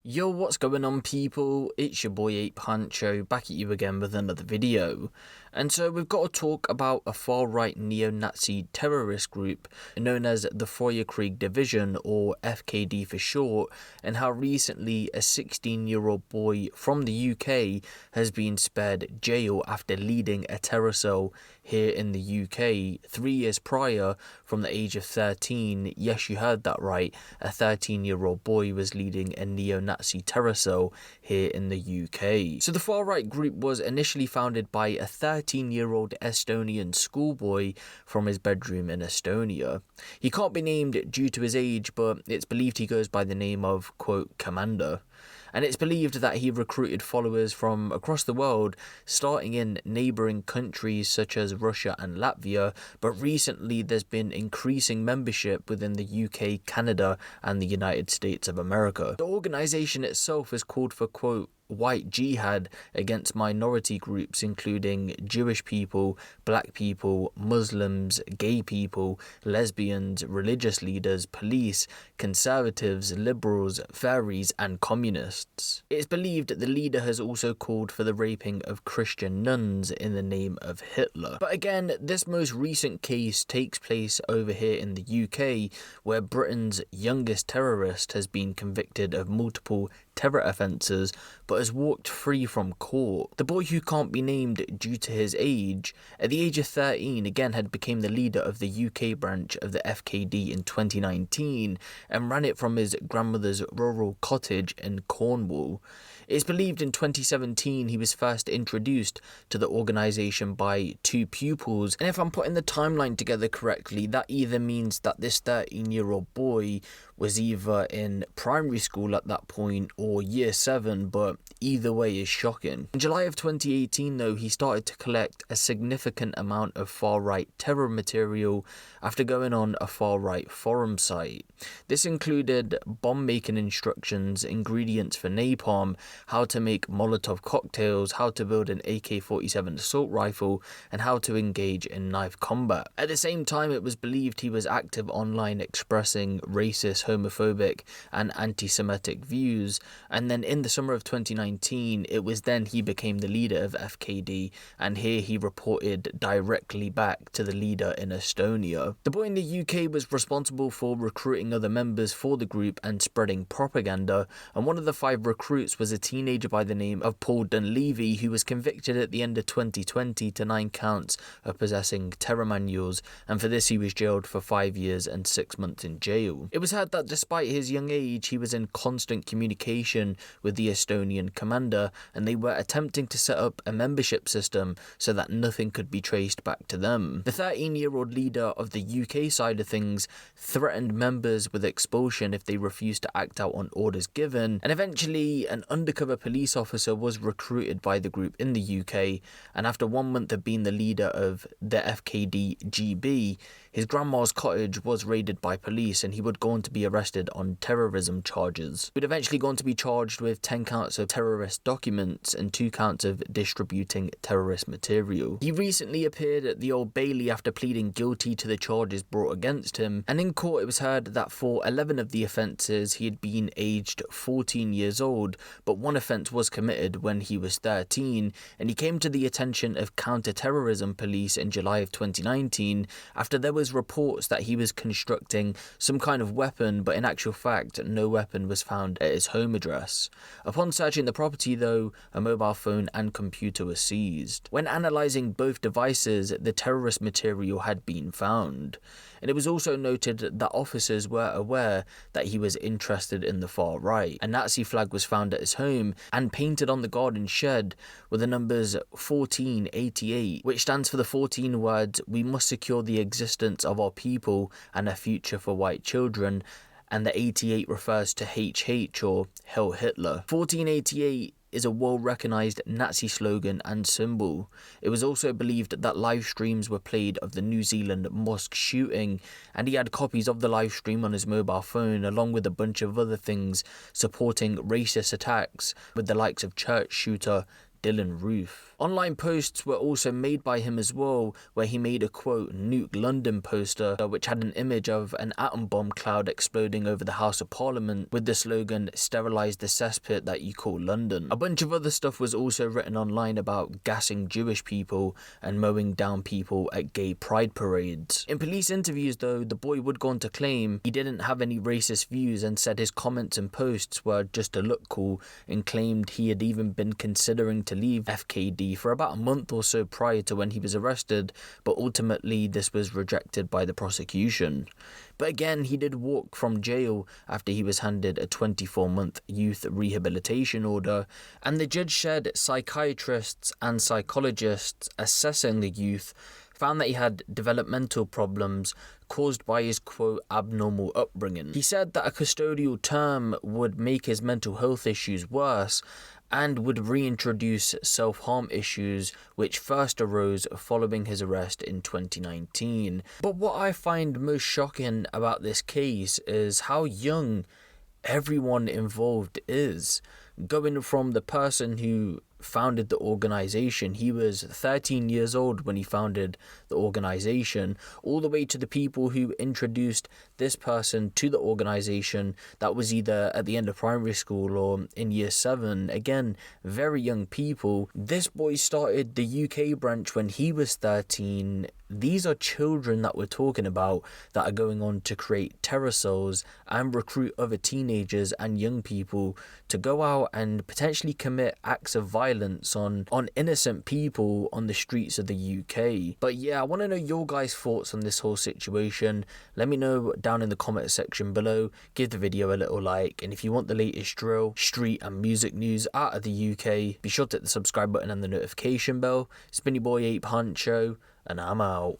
Yo, what's going on, people? It's your boy Ape Huncho back at you again with another video. And so we've got to talk about a far-right neo-Nazi terrorist group known as the Feuerkrieg Division, or FKD for short, and how recently a 16-year-old boy from the UK has been spared jail after leading a terror cell here in the UK 3 years prior from the age of 13. Yes, you heard that right, a 13-year-old boy was leading a neo-Nazi terror cell here in the UK. So the far-right group was initially founded by a 13-year-old Estonian schoolboy from his bedroom in Estonia. He can't be named due to his age, but it's believed he goes by the name of, quote, Commander. And it's believed that he recruited followers from across the world, starting in neighbouring countries such as Russia and Latvia, but recently there's been increasing membership within the UK, Canada and the United States of America. The organisation itself is called for, quote, white jihad against minority groups including Jewish people, black people, Muslims, gay people, lesbians, religious leaders, police, conservatives, liberals, fairies and communists. It is believed that the leader has also called for the raping of Christian nuns in the name of Hitler. But again, this most recent case takes place over here in the UK, where Britain's youngest terrorist has been convicted of multiple terror offences but has walked free from court. The boy, who can't be named due to his age, at the age of 13 again had become the leader of the UK branch of the FKD in 2019 and ran it from his grandmother's rural cottage in Cornwall. It's believed in 2017 he was first introduced to the organisation by two pupils, and if I'm putting the timeline together correctly, that either means that this 13-year-old boy was either in primary school at that point or year 7, but either way is shocking. In July of 2018 though, he started to collect a significant amount of far-right terror material after going on a far-right forum site. This included bomb-making instructions, ingredients for napalm, how to make Molotov cocktails, how to build an AK-47 assault rifle, and how to engage in knife combat. At the same time, it was believed he was active online expressing racist, homophobic, and anti-Semitic views, and then in the summer of 2019, it was then he became the leader of FKD, and here he reported directly back to the leader in Estonia. The boy in the UK was responsible for recruiting other members for the group and spreading propaganda, and one of the 5 recruits was a teenager by the name of Paul Dunleavy, who was convicted at the end of 2020 to 9 counts of possessing terror manuals, and for this he was jailed for 5 years and 6 months in jail. It was heard that despite his young age, he was in constant communication with the Estonian commander, and they were attempting to set up a membership system so that nothing could be traced back to them. The 13-year-old leader of the UK side of things threatened members with expulsion if they refused to act out on orders given, and eventually an undercover police officer was recruited by the group in the UK, and after 1 month of being the leader of the FKD GB, his grandma's cottage was raided by police and he would go on to be arrested on terrorism charges. He would eventually go on to be charged with 10 counts of terrorist documents and 2 counts of distributing terrorist material. He recently appeared at the Old Bailey after pleading guilty to the charges brought against him, and in court it was heard that for 11 of the offences he had been aged 14 years old, but one offence was committed when he was 13, and he came to the attention of counter-terrorism police in July of 2019 after there was reports that he was constructing some kind of weapon, but in actual fact no weapon was found at his home address. Upon searching the property though, a mobile phone and computer were seized. When analysing both devices, the terrorist material had been found, and it was also noted that officers were aware that he was interested in the far right. A Nazi flag was found at his home, and painted on the garden shed were the numbers 1488, which stands for the 14 words, "We must secure the existence of our people and a future for white children," and the 88 refers to HH, or Heil Hitler. 1488 is a well-recognised Nazi slogan and symbol. It was also believed that live streams were played of the New Zealand mosque shooting, and he had copies of the live stream on his mobile phone along with a bunch of other things supporting racist attacks with the likes of church shooter Dylan Roof. Online posts were also made by him as well, where he made a quote "Nuke London" poster which had an image of an atom bomb cloud exploding over the House of Parliament with the slogan "Sterilise the cesspit that you call London." A bunch of other stuff was also written online about gassing Jewish people and mowing down people at gay pride parades. In police interviews though, the boy would go on to claim he didn't have any racist views and said his comments and posts were just to look cool, and claimed he had even been considering to leave FKD for about a month or so prior to when he was arrested, but ultimately this was rejected by the prosecution. But again, he did walk from jail after he was handed a 24-month youth rehabilitation order, and the judge said psychiatrists and psychologists assessing the youth found that he had developmental problems caused by his quote abnormal upbringing. He said that a custodial term would make his mental health issues worse and would reintroduce self-harm issues which first arose following his arrest in 2019. But what I find most shocking about this case is how young everyone involved is. Going from the person who founded the organization, he was 13 years old when he founded the organization, all the way to the people who introduced this person to the organization that was either at the end of primary school or in year 7. Again, very young people. This boy started the UK branch when he was 13. These are children that we're talking about that are going on to create terror cells and recruit other teenagers and young people to go out and potentially commit acts of violence on innocent people on the streets of the UK. But yeah, I want to know your guys' thoughts on this whole situation. Let me know down in the comment section below. Give the video a little like, and if you want the latest drill, street and music news out of the UK, be sure to hit the subscribe button and the notification bell. It's been your boy Huncho, and I'm out.